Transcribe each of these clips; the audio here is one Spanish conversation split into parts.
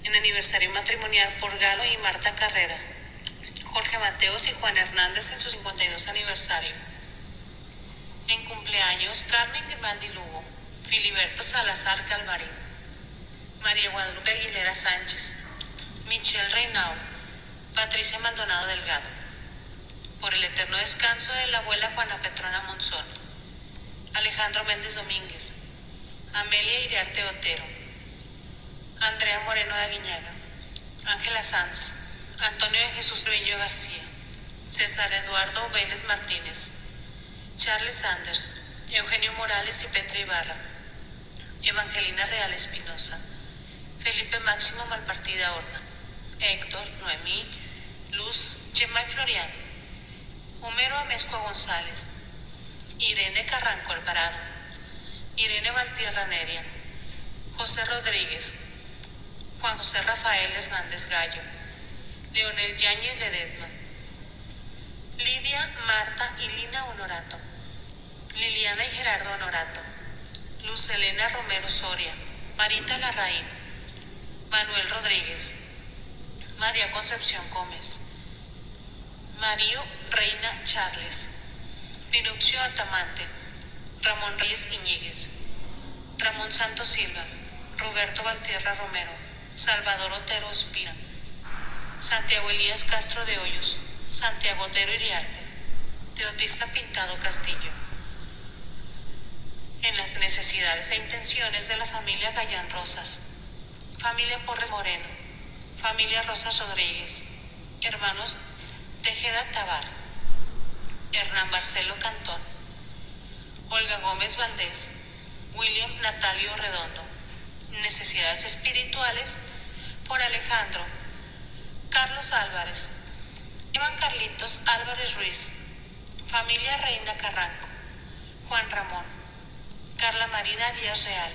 En aniversario matrimonial por Galo y Marta Carrera. Jorge Mateos y Juan Hernández en su 52 aniversario. En cumpleaños, Carmen Grimaldi Lugo, Filiberto Salazar Calvarín, María Guadalupe Aguilera Sánchez, Michelle Reinao, Patricia Maldonado Delgado. Por el eterno descanso de la abuela Juana Petrona Monzón, Alejandro Méndez Domínguez, Amelia Iriarte Otero, Andrea Moreno de Aguiñaga, Ángela Sanz, Antonio de Jesús Treviño García, César Eduardo Vélez Martínez, Charles Sanders, Eugenio Morales y Petra Ibarra, Evangelina Real Espinosa, Felipe Máximo Malpartida Horna, Héctor, Noemí, Luz, Gemma y Florian, Homero Amezcua González, Irene Carranco Alvarado, Irene Valtierra Neria, José Rodríguez, Juan José Rafael Hernández Gallo, Leonel Yáñez Ledesma, Lidia, Marta y Lina Honorato, Liliana y Gerardo Honorato, Luz Elena Romero Soria, Marita Larraín, Manuel Rodríguez, María Concepción Gómez, Mario Reina Charles, Pinuccio Atamante, Ramón Reyes Iñiguez, Ramón Santos Silva, Roberto Valtierra Romero, Salvador Otero Ospina, Santiago Elías Castro de Hoyos, Santiago Otero Iriarte, Teotista Pintado Castillo. En las necesidades e intenciones de la familia Gallán Rosas, familia Porres Moreno, familia Rosas Rodríguez, hermanos Tejeda Tabar, Hernán Marcelo Cantón, Olga Gómez Valdés, William Natalio Redondo. Necesidades espirituales por Alejandro Carlos Álvarez, Iván Carlitos Álvarez Ruiz, familia Reina Carranco, Juan Ramón, Carla Marina Díaz Real,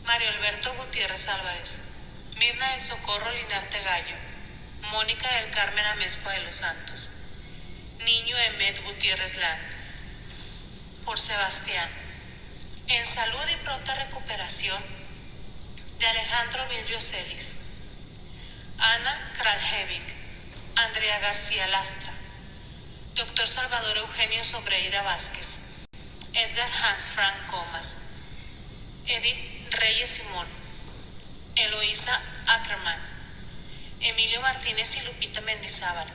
Mario Alberto Gutiérrez Álvarez, Mirna del Socorro Linarte Gallo, Mónica del Carmen Amezcua de los Santos, Niño Emet Gutiérrez Lan, por Sebastián, en salud y pronta recuperación de Alejandro Vidrio Celis, Ana Kraljevic, Andrea García Lastra, Dr. Salvador Eugenio Sobreira Vázquez, Edgar Hans Frank Comas, Edith Reyes Simón, Eloísa Ackerman, Emilio Martínez y Lupita Mendizábal,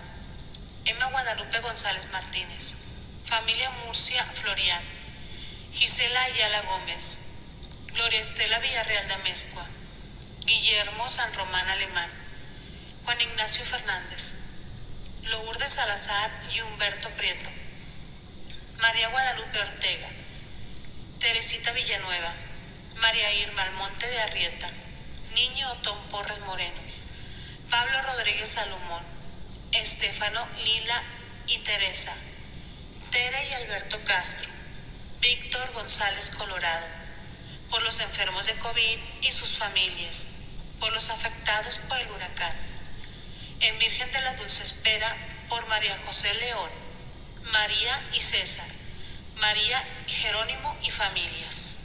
Emma Guadalupe González Martínez, familia Murcia Florian, Gisela Ayala Gómez, Gloria Estela Villarreal de Amezcua, Guillermo San Román Alemán, Juan Ignacio Fernández, Lourdes Salazar y Humberto Prieto, María Guadalupe Ortega, Teresita Villanueva, María Irma Almonte de Arrieta, Niño Otón Porres Moreno, Pablo Rodríguez Salomón, Estefano, Lila y Teresa, Tere y Alberto Castro, Víctor González Colorado, por los enfermos de COVID y sus familias, por los afectados por el huracán. En Virgen de la Dulce Espera, por María José León, María y César, María y Jerónimo y familias.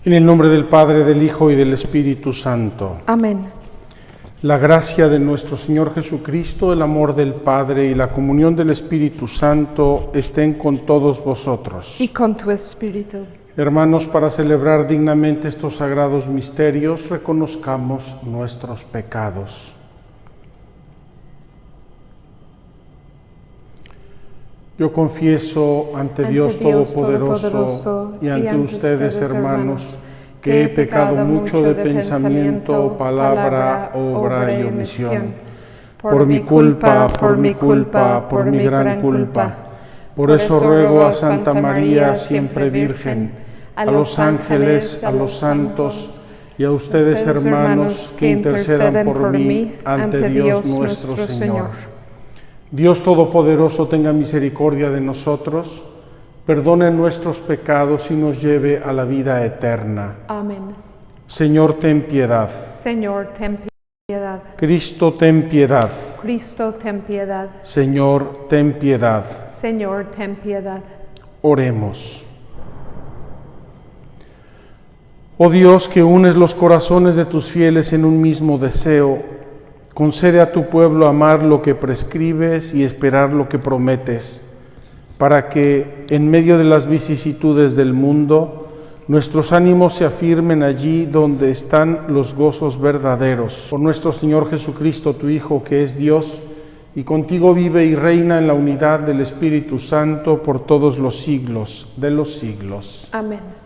En el nombre del Padre, del Hijo y del Espíritu Santo. Amén. La gracia de nuestro Señor Jesucristo, el amor del Padre y la comunión del Espíritu Santo estén con todos vosotros. Y con tu espíritu. Hermanos, para celebrar dignamente estos sagrados misterios, reconozcamos nuestros pecados. Yo confieso ante Dios Todopoderoso y ante ustedes, hermanos, que he pecado mucho de pensamiento, palabra, obra y omisión. Por mi culpa, por mi gran culpa. Por eso ruego a Santa María, siempre Virgen, a los ángeles, a los santos y a ustedes, hermanos, que intercedan por mí ante Dios nuestro Señor. Dios Todopoderoso tenga misericordia de nosotros, perdone nuestros pecados y nos lleve a la vida eterna. Amén. Señor, ten piedad. Señor, ten piedad. Cristo, ten piedad. Cristo, ten piedad. Señor, ten piedad. Señor, ten piedad. Oremos. Oh Dios, que unes los corazones de tus fieles en un mismo deseo, concede a tu pueblo amar lo que prescribes y esperar lo que prometes, para que, en medio de las vicisitudes del mundo, nuestros ánimos se afirmen allí donde están los gozos verdaderos. Por nuestro Señor Jesucristo, tu Hijo, que es Dios, y contigo vive y reina en la unidad del Espíritu Santo por todos los siglos de los siglos. Amén.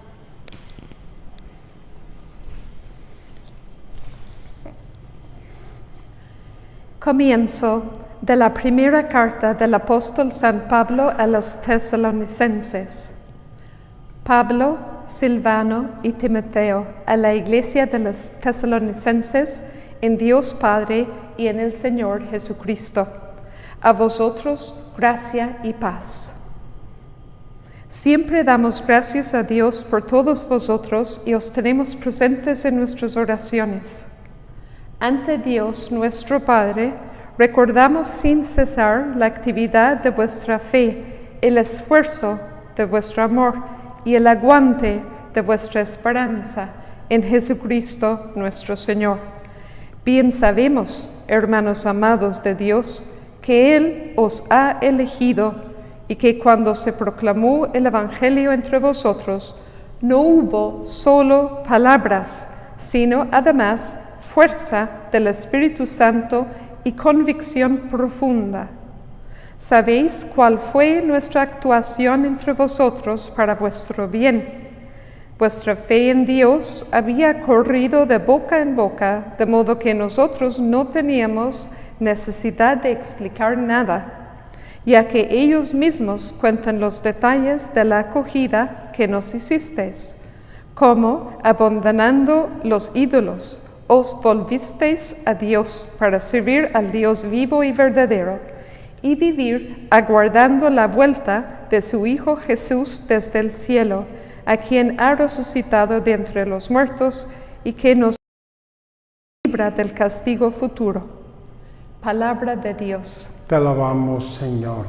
Comienzo de la primera carta del apóstol San Pablo a los tesalonicenses. Pablo, Silvano y Timoteo, a la iglesia de los tesalonicenses, en Dios Padre y en el Señor Jesucristo. A vosotros, gracia y paz. Siempre damos gracias a Dios por todos vosotros y os tenemos presentes en nuestras oraciones. Ante Dios nuestro Padre, recordamos sin cesar la actividad de vuestra fe, el esfuerzo de vuestro amor y el aguante de vuestra esperanza en Jesucristo nuestro Señor. Bien sabemos, hermanos amados de Dios, que Él os ha elegido y que cuando se proclamó el Evangelio entre vosotros, no hubo solo palabras, sino además fuerza del Espíritu Santo y convicción profunda. ¿Sabéis cuál fue nuestra actuación entre vosotros para vuestro bien? Vuestra fe en Dios había corrido de boca en boca, de modo que nosotros no teníamos necesidad de explicar nada, ya que ellos mismos cuentan los detalles de la acogida que nos hicisteis, como, abandonando los ídolos, os volvisteis a Dios para servir al Dios vivo y verdadero y vivir aguardando la vuelta de su Hijo Jesús desde el cielo, a quien ha resucitado de entre los muertos y que nos libra del castigo futuro. Palabra de Dios. Te alabamos, Señor.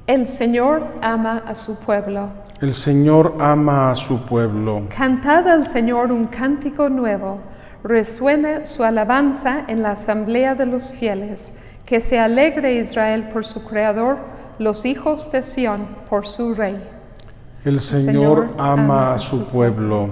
El Señor ama a su pueblo. El Señor ama a su pueblo. Cantad al Señor un cántico nuevo. Resuena su alabanza en la asamblea de los fieles. Que se alegre Israel por su Creador, los hijos de Sión por su Rey. El Señor ama a su pueblo.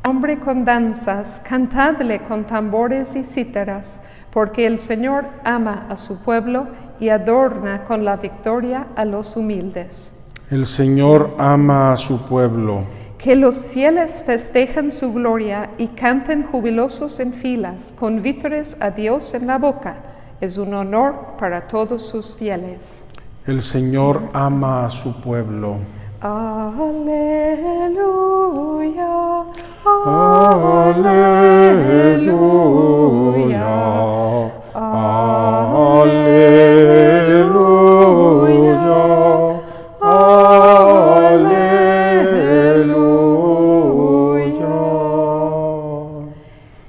Hombre con danzas, cantadle con tambores y cítaras, porque el Señor ama a su pueblo y adorna con la victoria a los humildes. El Señor ama a su pueblo. Que los fieles festejen su gloria y canten jubilosos en filas, con vítores a Dios en la boca. Es un honor para todos sus fieles. El Señor ama a su pueblo. Aleluya, aleluya, aleluya, aleluya.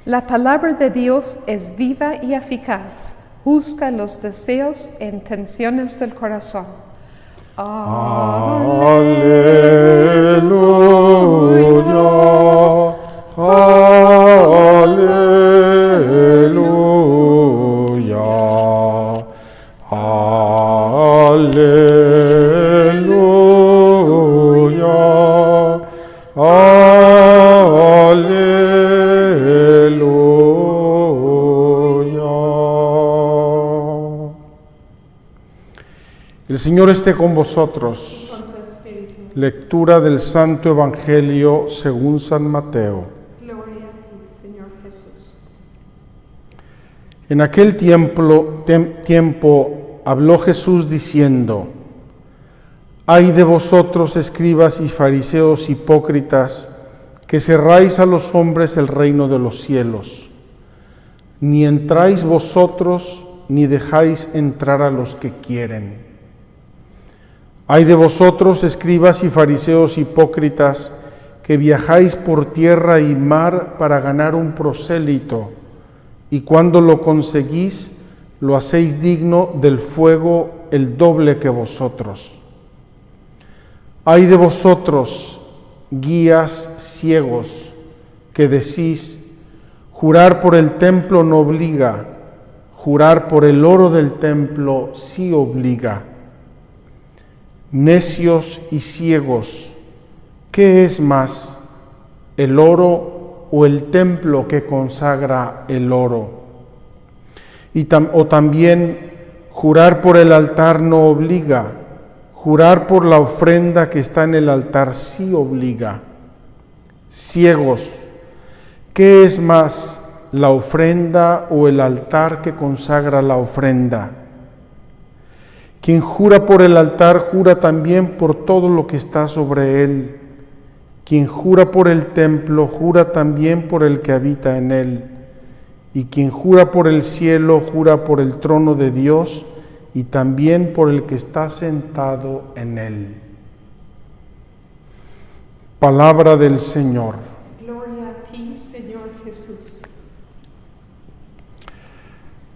La palabra de Dios es viva y eficaz. Busca los deseos e intenciones del corazón. Aleluya, Aleluya. Aleluya. Aleluya. El Señor esté con vosotros. Con tu espíritu. Lectura del Santo Evangelio según San Mateo. Gloria a ti, Señor Jesús. En aquel tiempo habló Jesús diciendo: Ay de vosotros, escribas y fariseos hipócritas, que cerráis a los hombres el reino de los cielos. Ni entráis vosotros, ni dejáis entrar a los que quieren. Ay de vosotros, escribas y fariseos hipócritas, que viajáis por tierra y mar para ganar un prosélito, y cuando lo conseguís, lo hacéis digno del fuego el doble que vosotros. Ay de vosotros, guías ciegos, que decís: jurar por el templo no obliga, jurar por el oro del templo sí obliga. Necios y ciegos, ¿qué es más, el oro o el templo que consagra el oro? O también, jurar por el altar no obliga, jurar por la ofrenda que está en el altar sí obliga. Ciegos, ¿qué es más, la ofrenda o el altar que consagra la ofrenda? Quien jura por el altar, jura también por todo lo que está sobre él. Quien jura por el templo, jura también por el que habita en él. Y quien jura por el cielo, jura por el trono de Dios y también por el que está sentado en él. Palabra del Señor. Gloria a ti, Señor Jesús.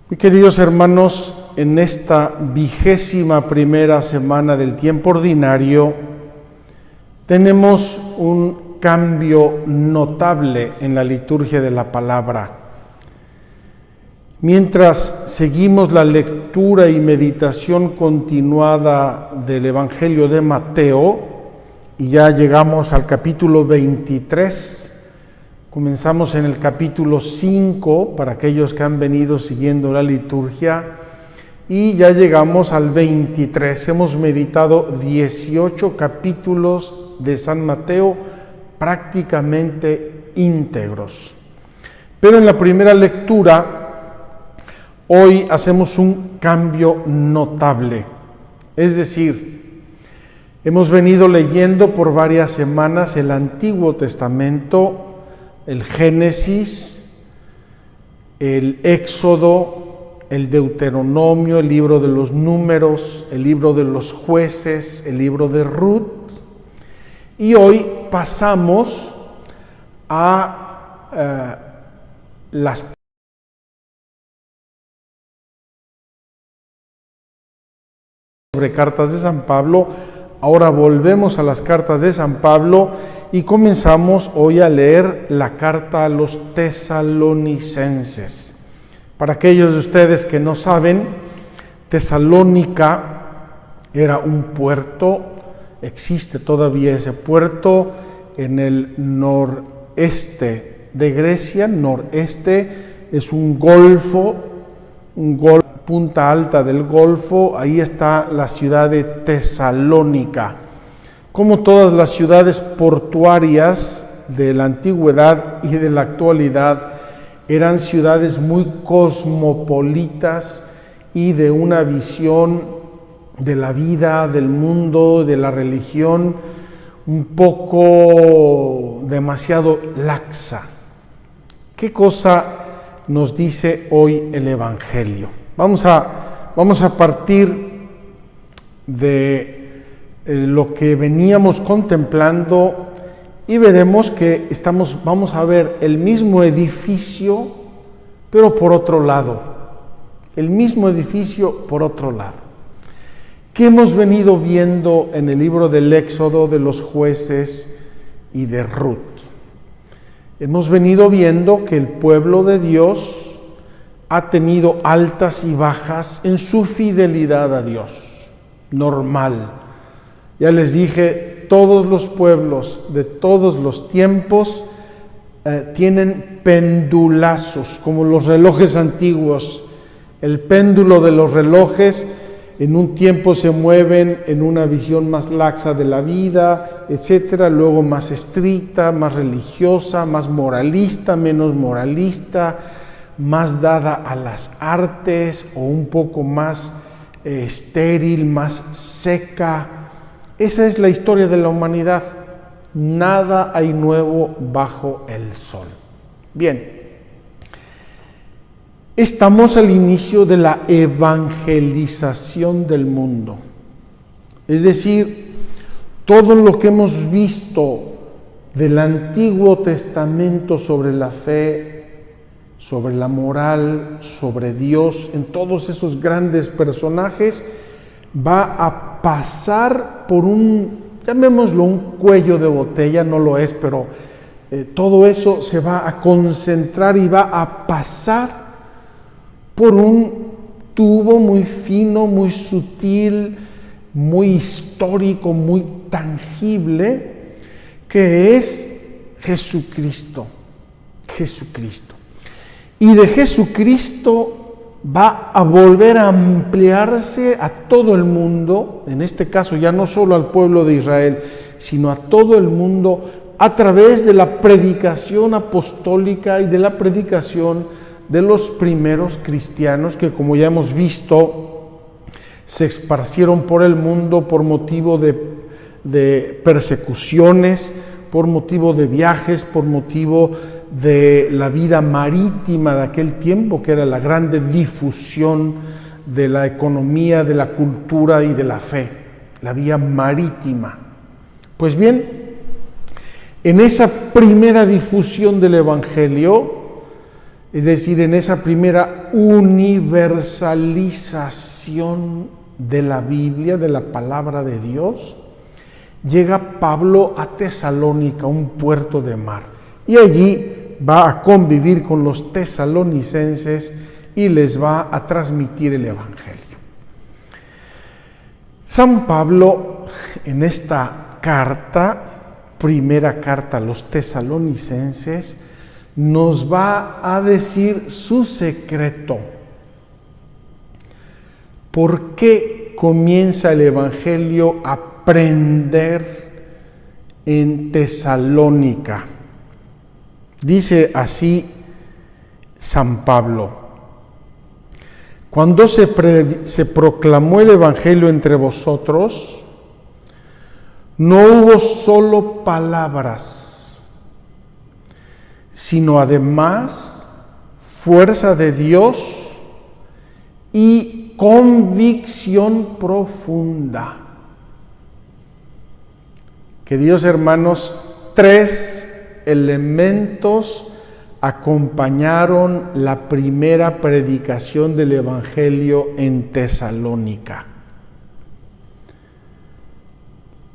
Muy queridos hermanos, en esta 21ª semana del tiempo ordinario, tenemos un cambio notable en la liturgia de la palabra. Mientras seguimos la lectura y meditación continuada del Evangelio de Mateo, y ya llegamos al capítulo 23, comenzamos en el capítulo 5, para aquellos que han venido siguiendo la liturgia, y ya llegamos al 23. Hemos meditado 18 capítulos de San Mateo prácticamente íntegros. Pero en la primera lectura, hoy hacemos un cambio notable. Es decir, hemos venido leyendo por varias semanas el Antiguo Testamento, el Génesis, el Éxodo, el Deuteronomio, el libro de los Números, el libro de los Jueces, el libro de Ruth. Y hoy pasamos a las sobre cartas de San Pablo. Ahora volvemos a las cartas de San Pablo y comenzamos hoy a leer la carta a los tesalonicenses. Para aquellos de ustedes que no saben, Tesalónica era un puerto, existe todavía ese puerto en el noreste de Grecia. Noreste es un golfo, punta alta del Golfo. Ahí está la ciudad de Tesalónica. Como todas las ciudades portuarias de la antigüedad y de la actualidad, eran ciudades muy cosmopolitas y de una visión de la vida, del mundo, de la religión, un poco demasiado laxa. ¿Qué cosa nos dice hoy el Evangelio? Vamos a partir de lo que veníamos contemplando y veremos que vamos a ver el mismo edificio, pero por otro lado. El mismo edificio por otro lado. ¿Qué hemos venido viendo en el libro del Éxodo, de los Jueces y de Ruth? hemos venido viendo que el pueblo de Dios ha tenido altas y bajas en su fidelidad a Dios. Normal. Ya les dije, todos los pueblos de todos los tiempos tienen pendulazos, como los relojes antiguos. El péndulo de los relojes en un tiempo se mueven en una visión más laxa de la vida, etcétera, luego más estricta, más religiosa, más moralista, menos moralista, más dada a las artes o un poco más estéril, más seca. Esa es la historia de la humanidad. Nada hay nuevo bajo el sol. Bien. Estamos al inicio de la evangelización del mundo. Es decir, todo lo que hemos visto del Antiguo Testamento sobre la fe, sobre la moral, sobre Dios, en todos esos grandes personajes, va a pasar por llamémoslo un cuello de botella, no lo es, pero todo eso se va a concentrar y va a pasar por un tubo muy fino, muy sutil, muy histórico, muy tangible, que es Jesucristo. Jesucristo. Y de Jesucristo va a volver a ampliarse a todo el mundo, en este caso ya no solo al pueblo de Israel, sino a todo el mundo, a través de la predicación apostólica y de la predicación de los primeros cristianos que, como ya hemos visto, se esparcieron por el mundo por motivo de persecuciones, por motivo de viajes, por motivo de la vida marítima de aquel tiempo, que era la grande difusión de la economía, de la cultura y de la fe, la vía marítima. Pues bien, en esa primera difusión del Evangelio, es decir, en esa primera universalización de la Biblia, de la palabra de Dios, llega Pablo a Tesalónica, un puerto de mar, y allí va a convivir con los tesalonicenses y les va a transmitir el Evangelio. San Pablo, en esta carta, primera carta a los tesalonicenses, nos va a decir su secreto. ¿Por qué comienza el Evangelio a prender en Tesalónica? Dice así San Pablo: cuando se proclamó el Evangelio entre vosotros, no hubo solo palabras, sino además fuerza de Dios y convicción profunda. Queridos hermanos, 3 elementos acompañaron la primera predicación del Evangelio en Tesalónica: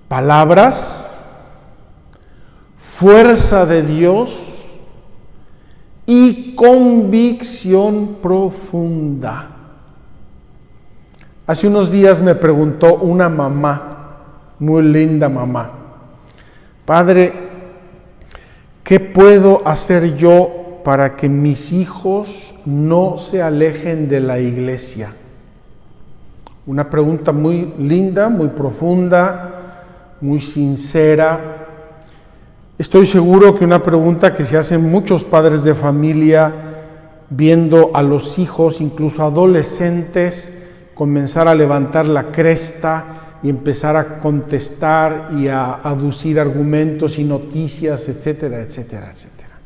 palabras, fuerza de Dios y convicción profunda. Hace unos días me preguntó una mamá, muy linda mamá: Padre, ¿qué puedo hacer yo para que mis hijos no se alejen de la iglesia? Una pregunta muy linda, muy profunda, muy sincera. Estoy seguro que una pregunta que se hacen muchos padres de familia viendo a los hijos, incluso adolescentes, comenzar a levantar la cresta y empezar a contestar y a aducir argumentos y noticias, etcétera, etcétera, etcétera.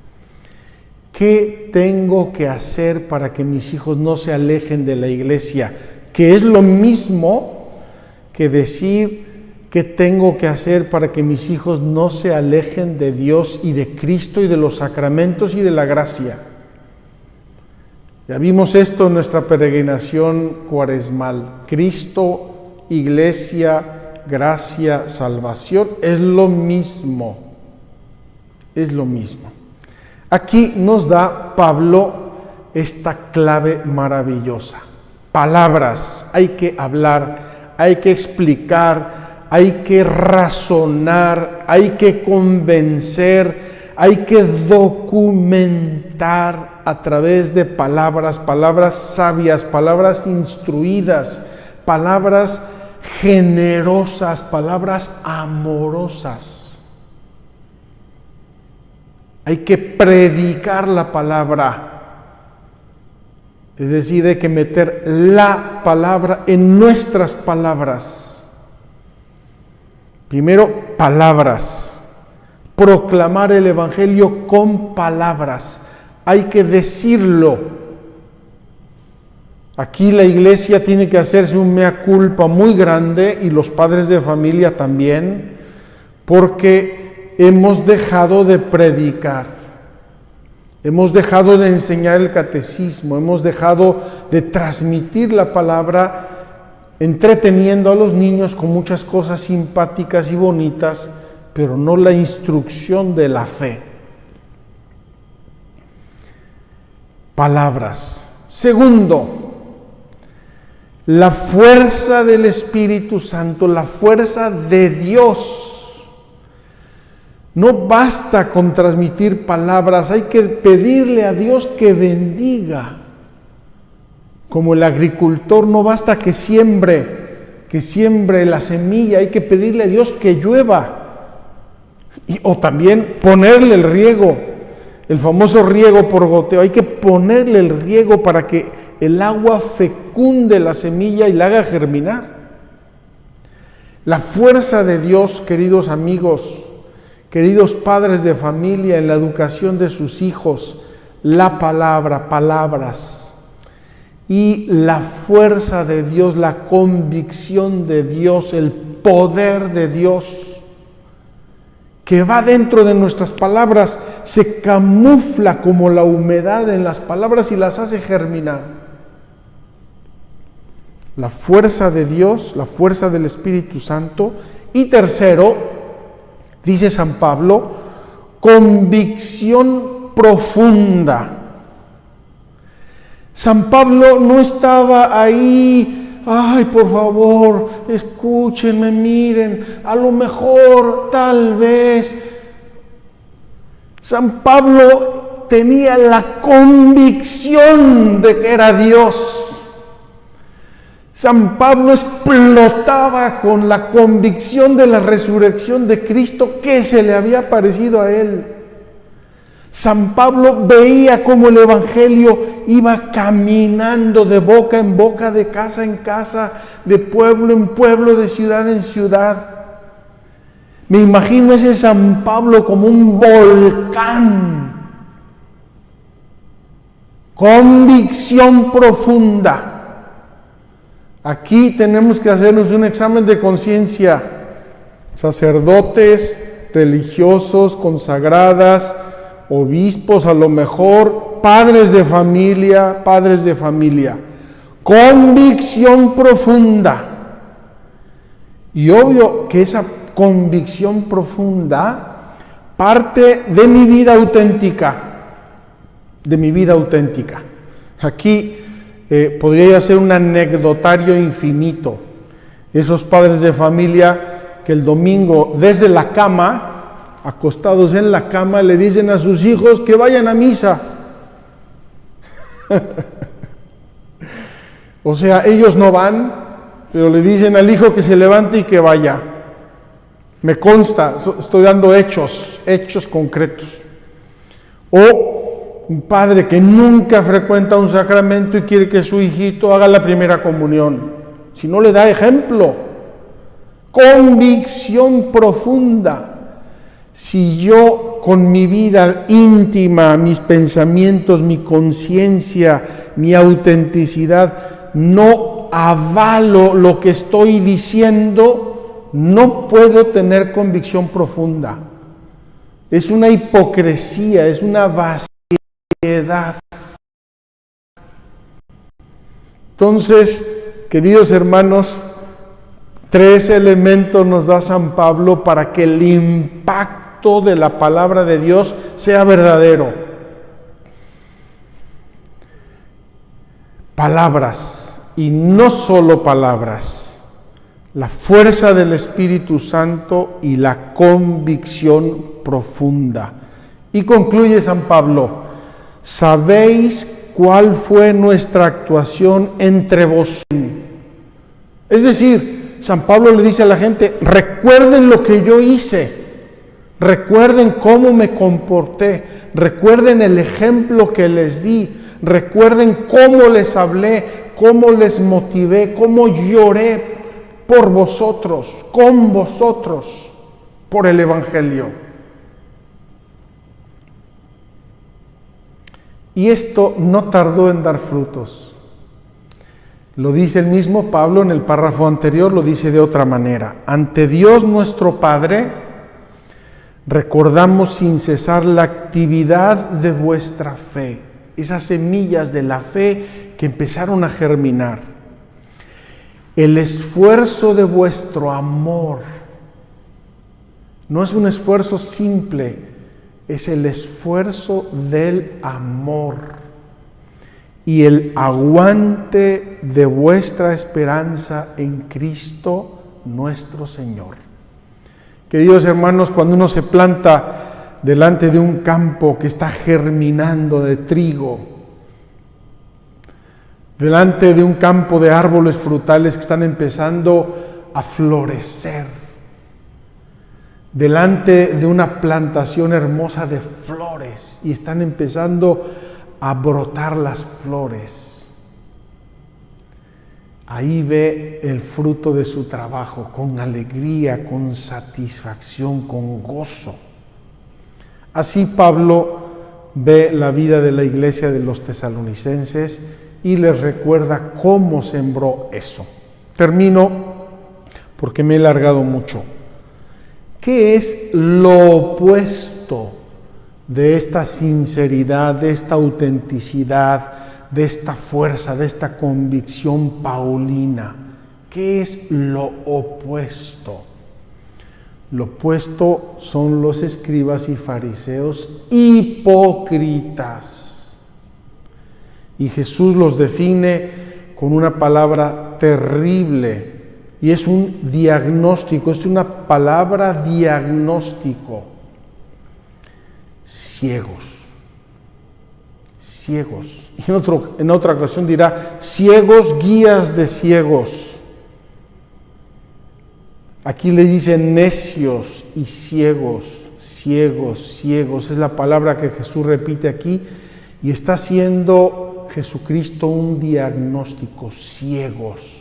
¿Qué tengo que hacer para que mis hijos no se alejen de la iglesia? Que es lo mismo que decir: ¿qué tengo que hacer para que mis hijos no se alejen de Dios y de Cristo y de los sacramentos y de la gracia? Ya vimos esto en nuestra peregrinación cuaresmal. Cristo, iglesia, gracia, salvación, es lo mismo. Es lo mismo. Aquí nos da Pablo esta clave maravillosa. Palabras, hay que hablar, hay que explicar, hay que razonar, hay que convencer, hay que documentar a través de palabras, palabras sabias, palabras instruidas, palabras generosas, palabras amorosas. Hay que predicar la palabra. Es decir, hay que meter la palabra en nuestras palabras. Primero, palabras. Proclamar el Evangelio con palabras. Hay que decirlo. Aquí la iglesia tiene que hacerse un mea culpa muy grande, y los padres de familia también, porque hemos dejado de predicar. Hemos dejado de enseñar el catecismo, hemos dejado de transmitir la palabra, entreteniendo a los niños con muchas cosas simpáticas y bonitas, pero no la instrucción de la fe. Palabras. Segundo, la fuerza del Espíritu Santo, la fuerza de Dios. No basta con transmitir palabras, hay que pedirle a Dios que bendiga. Como el agricultor, no basta que siembre la semilla, hay que pedirle a Dios que llueva. O también ponerle el riego, el famoso riego por goteo, hay que ponerle el riego para que el agua fecunde la semilla y la haga germinar. La fuerza de Dios, queridos amigos, queridos padres de familia, en la educación de sus hijos, la palabra, palabras, y la fuerza de Dios, la convicción de Dios, el poder de Dios, que va dentro de nuestras palabras, se camufla como la humedad en las palabras y las hace germinar. La fuerza de Dios, la fuerza del Espíritu Santo. Y tercero, dice San Pablo, convicción profunda. San Pablo no estaba ahí, ay, por favor, escúchenme, miren, a lo mejor, tal vez. San Pablo tenía la convicción de que era Dios. San Pablo explotaba con la convicción de la resurrección de Cristo que se le había aparecido a él. San Pablo veía cómo el Evangelio iba caminando de boca en boca, de casa en casa, de pueblo en pueblo, de ciudad en ciudad. Me imagino ese San Pablo como un volcán. Convicción profunda. Aquí tenemos que hacernos un examen de conciencia. Sacerdotes, religiosos, consagradas, obispos, a lo mejor, padres de familia. Convicción profunda. Y obvio que esa convicción profunda parte de mi vida auténtica. Aquí podría ser un anecdotario infinito. Esos padres de familia que el domingo desde la cama, acostados en la cama, le dicen a sus hijos que vayan a misa. O sea, ellos no van, pero le dicen al hijo que se levante y que vaya. Me consta, estoy dando hechos concretos. O un padre que nunca frecuenta un sacramento y quiere que su hijito haga la primera comunión. Si no le da ejemplo. Convicción profunda. Si yo con mi vida íntima, mis pensamientos, mi conciencia, mi autenticidad, no avalo lo que estoy diciendo, no puedo tener convicción profunda. Es una hipocresía, es una vaciedad. Entonces, queridos hermanos, 3 elementos nos da San Pablo para que el impacto de la palabra de Dios sea verdadero. palabras, y no solo palabras, la fuerza del Espíritu Santo y la convicción profunda. Y concluye San Pablo: ¿sabéis cuál fue nuestra actuación entre vosotros? Es decir, San Pablo le dice a la gente: recuerden lo que yo hice, recuerden cómo me comporté, recuerden el ejemplo que les di, recuerden cómo les hablé, cómo les motivé, cómo lloré por vosotros, con vosotros, por el Evangelio. Y esto no tardó en dar frutos. Lo dice el mismo Pablo en el párrafo anterior, lo dice de otra manera: ante Dios nuestro Padre, recordamos sin cesar la actividad de vuestra fe, esas semillas de la fe que empezaron a germinar, el esfuerzo de vuestro amor. No es un esfuerzo simple, es el esfuerzo del amor y el aguante de vuestra esperanza en Cristo nuestro Señor. Queridos hermanos, cuando uno se planta delante de un campo que está germinando de trigo, delante de un campo de árboles frutales que están empezando a florecer, delante de una plantación hermosa de flores y están empezando a brotar las flores, ahí ve el fruto de su trabajo con alegría, con satisfacción, con gozo. Así Pablo ve la vida de la iglesia de los tesalonicenses y les recuerda cómo sembró eso. Termino porque me he largado mucho. ¿Qué es lo opuesto de esta sinceridad, de esta autenticidad, de esta fuerza, de esta convicción paulina? ¿Qué es lo opuesto? Lo opuesto son los escribas y fariseos hipócritas. Y Jesús los define con una palabra terrible. Y es un diagnóstico, es una palabra diagnóstico. Ciegos. Ciegos. Y en otra ocasión dirá: ciegos, guías de ciegos. Aquí le dicen necios y ciegos, ciegos, ciegos. Es la palabra que Jesús repite aquí y está haciendo Jesucristo un diagnóstico: ciegos.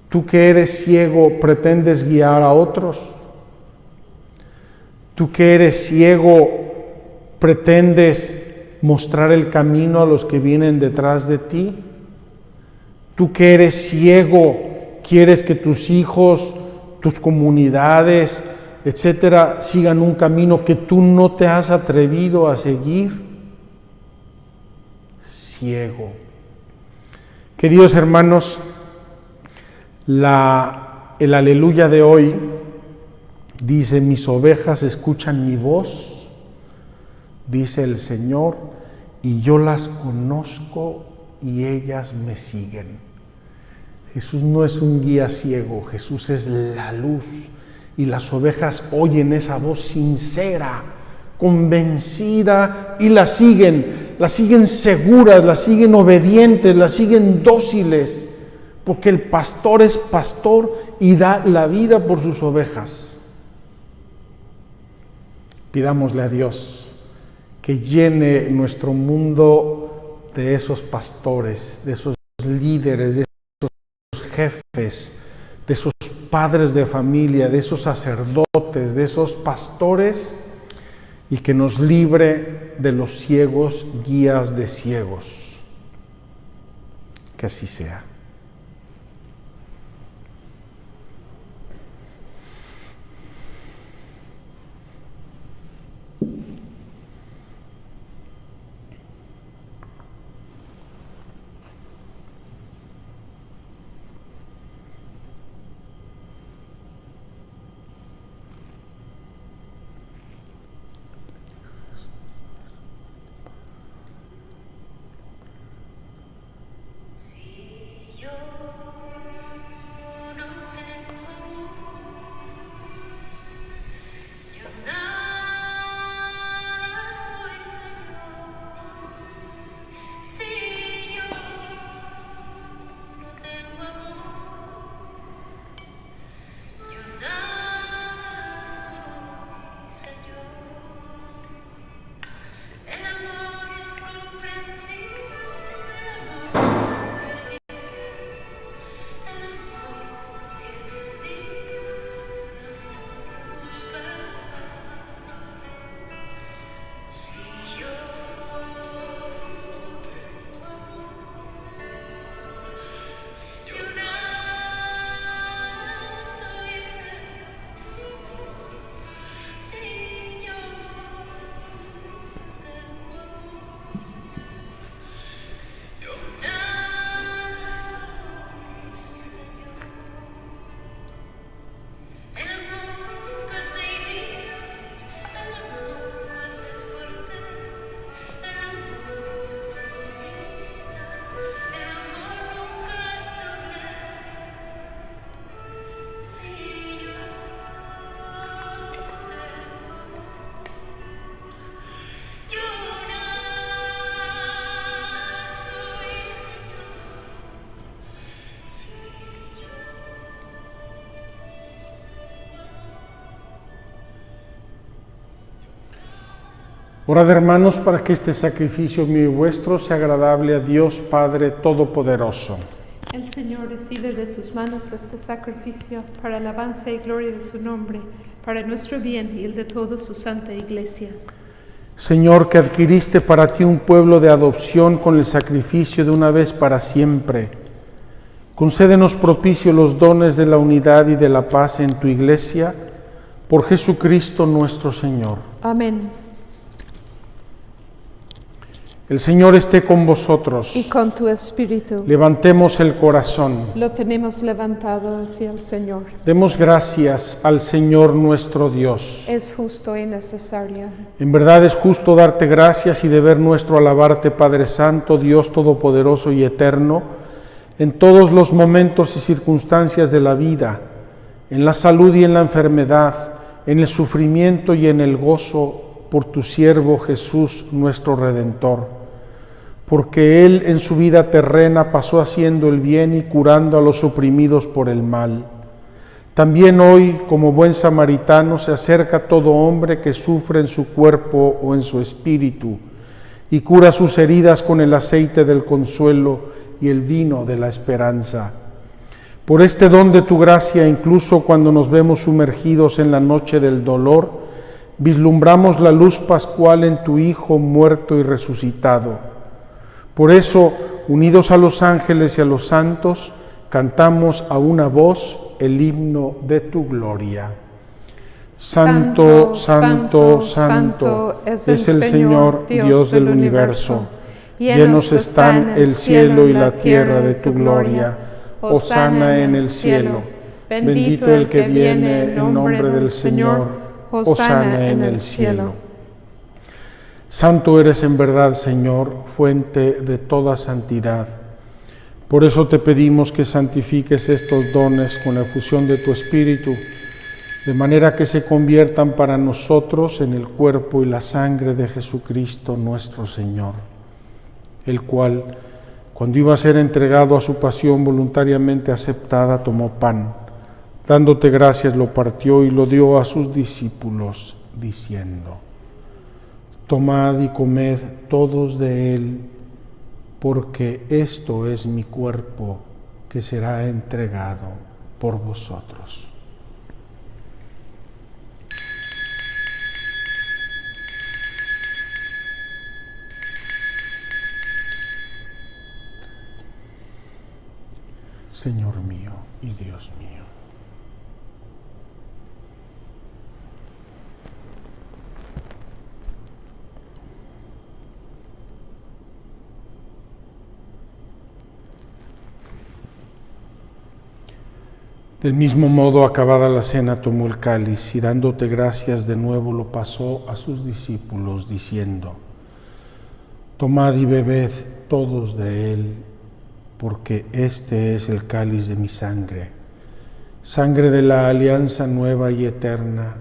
Tú que eres ciego, ¿pretendes guiar a otros? Tú que eres ciego, ¿pretendes mostrar el camino a los que vienen detrás de ti? Tú que eres ciego, ¿quieres que tus hijos, tus comunidades, etcétera, sigan un camino que tú no te has atrevido a seguir? Ciego. Queridos hermanos, el aleluya de hoy dice: mis ovejas escuchan mi voz, dice el Señor, y yo las conozco y ellas me siguen. Jesús no es un guía ciego, Jesús es la luz, y las ovejas oyen esa voz sincera, convencida, y la siguen seguras, la siguen obedientes, la siguen dóciles, porque el pastor es pastor y da la vida por sus ovejas. Pidámosle a Dios que llene nuestro mundo de esos pastores, de esos líderes, de esos jefes, de esos padres de familia, de esos sacerdotes, de esos pastores, y que nos libre de los ciegos, guías de ciegos. Que así sea. Orad, hermanos, para que este sacrificio mío y vuestro sea agradable a Dios Padre Todopoderoso. El Señor recibe de tus manos este sacrificio para alabanza y gloria de su nombre, para nuestro bien y el de toda su santa Iglesia. Señor, que adquiriste para ti un pueblo de adopción con el sacrificio de una vez para siempre, concédenos propicio los dones de la unidad y de la paz en tu Iglesia, por Jesucristo nuestro Señor. Amén. El Señor esté con vosotros. Y con tu espíritu. Levantemos el corazón. Lo tenemos levantado hacia el Señor. Demos gracias al Señor nuestro Dios. Es justo y necesario. En verdad es justo darte gracias y deber nuestro alabarte, Padre Santo, Dios Todopoderoso y Eterno, en todos los momentos y circunstancias de la vida, en la salud y en la enfermedad, en el sufrimiento y en el gozo, por tu siervo Jesús, nuestro Redentor, porque Él en su vida terrena pasó haciendo el bien y curando a los oprimidos por el mal. También hoy, como buen samaritano, se acerca a todo hombre que sufre en su cuerpo o en su espíritu, y cura sus heridas con el aceite del consuelo y el vino de la esperanza. Por este don de tu gracia, incluso cuando nos vemos sumergidos en la noche del dolor, vislumbramos la luz pascual en tu Hijo muerto y resucitado. Por eso, unidos a los ángeles y a los santos, cantamos a una voz el himno de tu gloria. Santo, santo, santo es el Señor, Dios del universo. Llenos están el cielo y la tierra de tu gloria. Hosana en el cielo. Bendito el que viene en nombre del Señor. Hosana en el cielo. Santo eres en verdad, Señor, fuente de toda santidad. Por eso te pedimos que santifiques estos dones con la efusión de tu Espíritu, de manera que se conviertan para nosotros en el cuerpo y la sangre de Jesucristo nuestro Señor, el cual, cuando iba a ser entregado a su pasión voluntariamente aceptada, tomó pan. Dándote gracias, lo partió y lo dio a sus discípulos, diciendo: Tomad y comed todos de él, porque esto es mi cuerpo que será entregado por vosotros. Señor mío y Dios mío. Del mismo modo, acabada la cena, tomó el cáliz y dándote gracias de nuevo lo pasó a sus discípulos, diciendo: Tomad y bebed todos de él, porque este es el cáliz de mi sangre, sangre de la alianza nueva y eterna,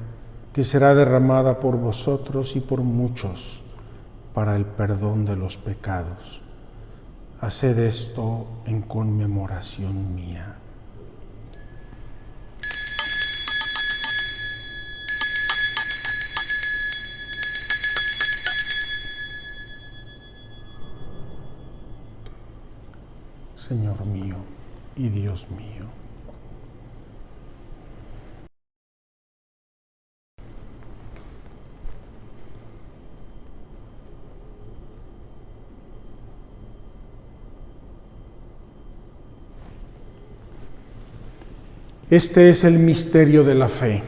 que será derramada por vosotros y por muchos para el perdón de los pecados. Haced esto en conmemoración mía. Señor mío y Dios mío. Este es el misterio de la fe.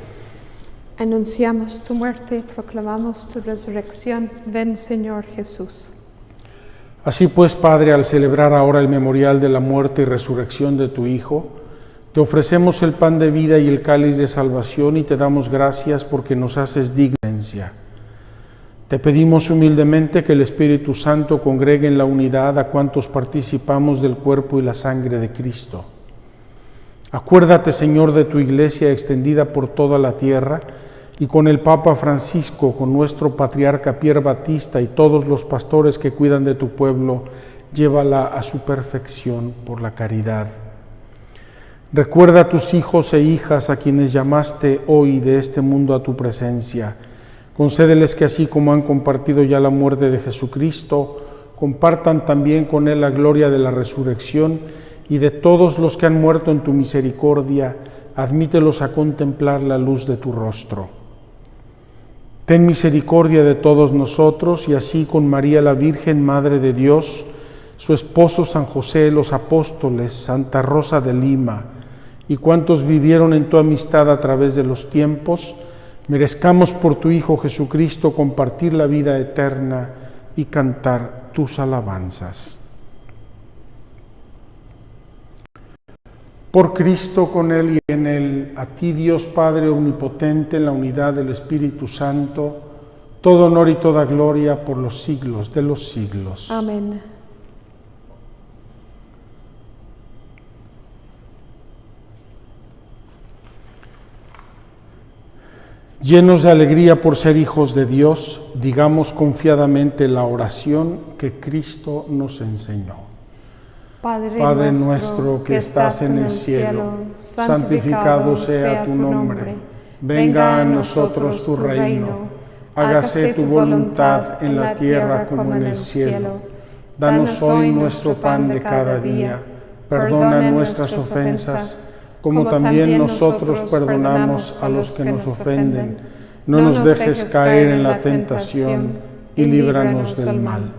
Anunciamos tu muerte, proclamamos tu resurrección. Ven, Señor Jesús. Así pues, Padre, al celebrar ahora el memorial de la muerte y resurrección de tu Hijo, te ofrecemos el pan de vida y el cáliz de salvación y te damos gracias porque nos haces digna. Te pedimos humildemente que el Espíritu Santo congregue en la unidad a cuantos participamos del cuerpo y la sangre de Cristo. Acuérdate, Señor, de tu Iglesia extendida por toda la tierra, y con el Papa Francisco, con nuestro Patriarca Pier Batista y todos los pastores que cuidan de tu pueblo, llévala a su perfección por la caridad. Recuerda a tus hijos e hijas a quienes llamaste hoy de este mundo a tu presencia. Concédeles que así como han compartido ya la muerte de Jesucristo, compartan también con Él la gloria de la resurrección, y de todos los que han muerto en tu misericordia, admítelos a contemplar la luz de tu rostro. Ten misericordia de todos nosotros, y así con María la Virgen, Madre de Dios, su esposo San José, los apóstoles, Santa Rosa de Lima, y cuantos vivieron en tu amistad a través de los tiempos, merezcamos por tu Hijo Jesucristo compartir la vida eterna y cantar tus alabanzas. Por Cristo, con Él y en Él, a ti Dios Padre Omnipotente, en la unidad del Espíritu Santo, todo honor y toda gloria por los siglos de los siglos. Amén. Llenos de alegría por ser hijos de Dios, digamos confiadamente la oración que Cristo nos enseñó. Padre nuestro que estás en el cielo, santificado sea tu nombre. Venga a nosotros tu reino. Hágase tu voluntad en la tierra como en el cielo. Danos hoy nuestro pan de cada día. Perdona nuestras ofensas, como también nosotros perdonamos a los que nos ofenden. No nos dejes caer en la tentación y líbranos del mal.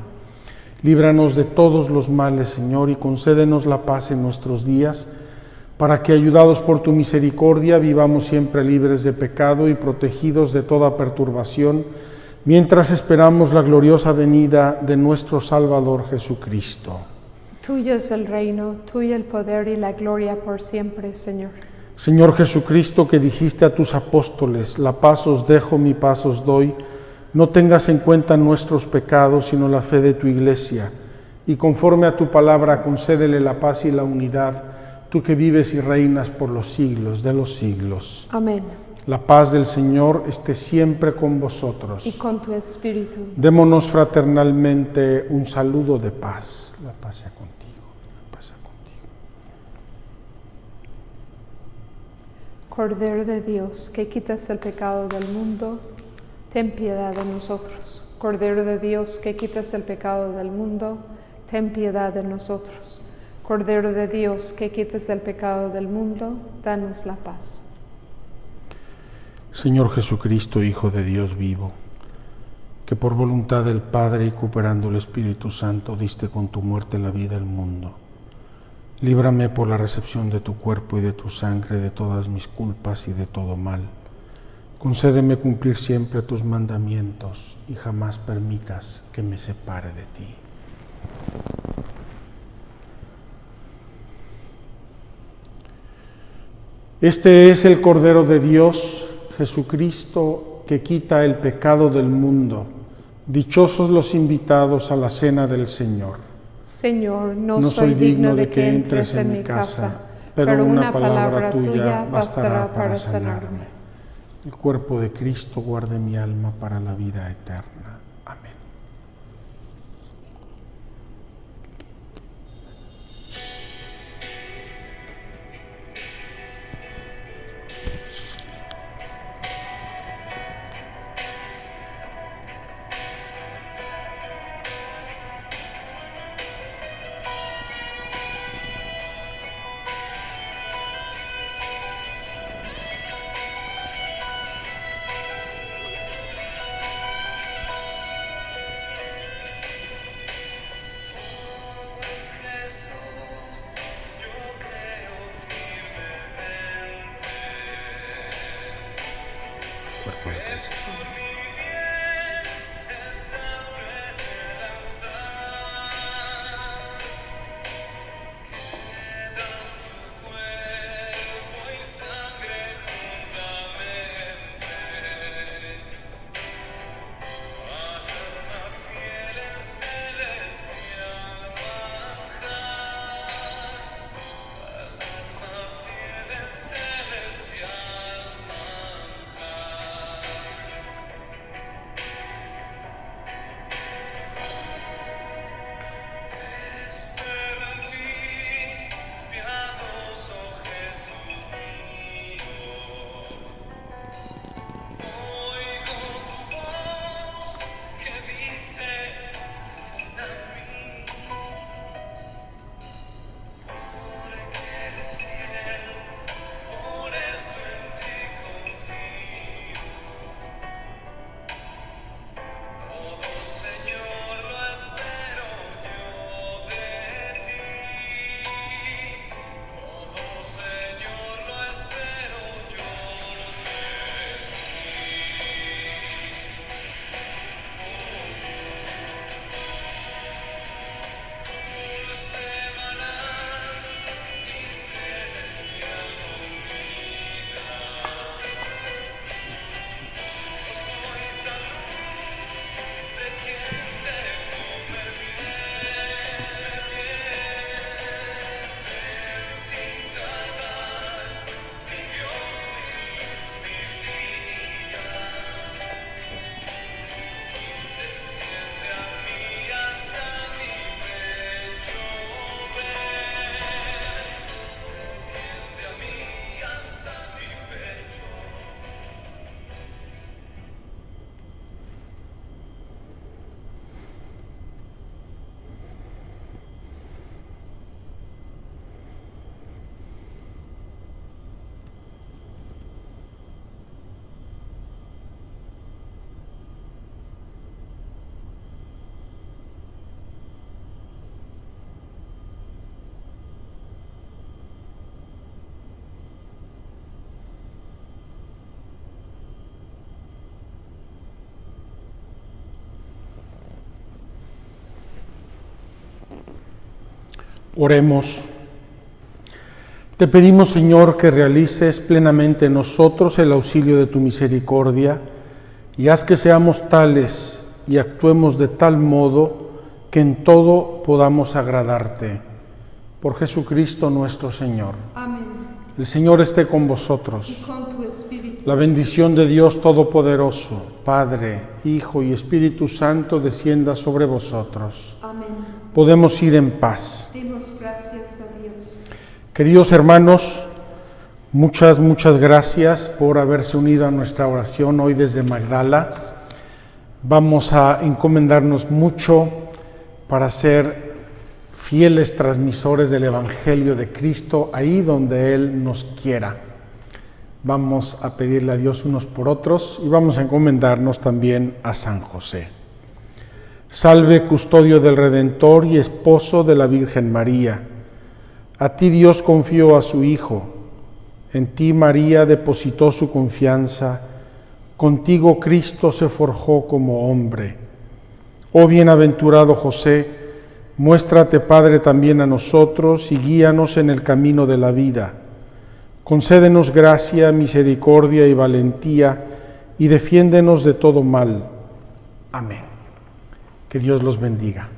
Líbranos de todos los males, Señor, y concédenos la paz en nuestros días, para que, ayudados por tu misericordia, vivamos siempre libres de pecado y protegidos de toda perturbación, mientras esperamos la gloriosa venida de nuestro Salvador Jesucristo. Tuyo es el reino, tuyo el poder y la gloria por siempre, Señor. Señor Jesucristo, que dijiste a tus apóstoles, la paz os dejo, mi paz os doy, no tengas en cuenta nuestros pecados, sino la fe de tu Iglesia, y conforme a tu palabra concédele la paz y la unidad, tú que vives y reinas por los siglos de los siglos. Amén. La paz del Señor esté siempre con vosotros. Y con tu espíritu. Démonos fraternalmente un saludo de paz. La paz sea contigo. La paz sea contigo. Cordero de Dios, que quitas el pecado del mundo, ten piedad de nosotros. Cordero de Dios, que quitas el pecado del mundo, ten piedad de nosotros. Cordero de Dios, que quitas el pecado del mundo, danos la paz. Señor Jesucristo, Hijo de Dios vivo, que por voluntad del Padre y cooperando el Espíritu Santo diste con tu muerte la vida al mundo. Líbrame por la recepción de tu cuerpo y de tu sangre de todas mis culpas y de todo mal. Concédeme cumplir siempre tus mandamientos y jamás permitas que me separe de ti. Este es el Cordero de Dios, Jesucristo, que quita el pecado del mundo. Dichosos los invitados a la cena del Señor. Señor, no soy digno de que entres en mi casa, pero una palabra tuya bastará para sanarme. El cuerpo de Cristo guarde mi alma para la vida eterna. Amén. Oremos. Te pedimos, Señor, que realices plenamente en nosotros el auxilio de tu misericordia y haz que seamos tales y actuemos de tal modo que en todo podamos agradarte. Por Jesucristo nuestro Señor. Amén. El Señor esté con vosotros. Y con tu espíritu. La bendición de Dios Todopoderoso, Padre, Hijo y Espíritu Santo, descienda sobre vosotros. Amén. Podemos ir en paz. Demos gracias a Dios. Queridos hermanos, muchas gracias por haberse unido a nuestra oración hoy desde Magdala. Vamos a encomendarnos mucho para ser fieles transmisores del Evangelio de Cristo ahí donde Él nos quiera. Vamos a pedirle a Dios unos por otros y vamos a encomendarnos también a San José. Salve, custodio del Redentor y esposo de la Virgen María. A ti Dios confió a su Hijo. En ti María depositó su confianza. Contigo Cristo se forjó como hombre. Oh bienaventurado José, muéstrate Padre también a nosotros y guíanos en el camino de la vida. Concédenos gracia, misericordia y valentía y defiéndenos de todo mal. Amén. Que Dios los bendiga.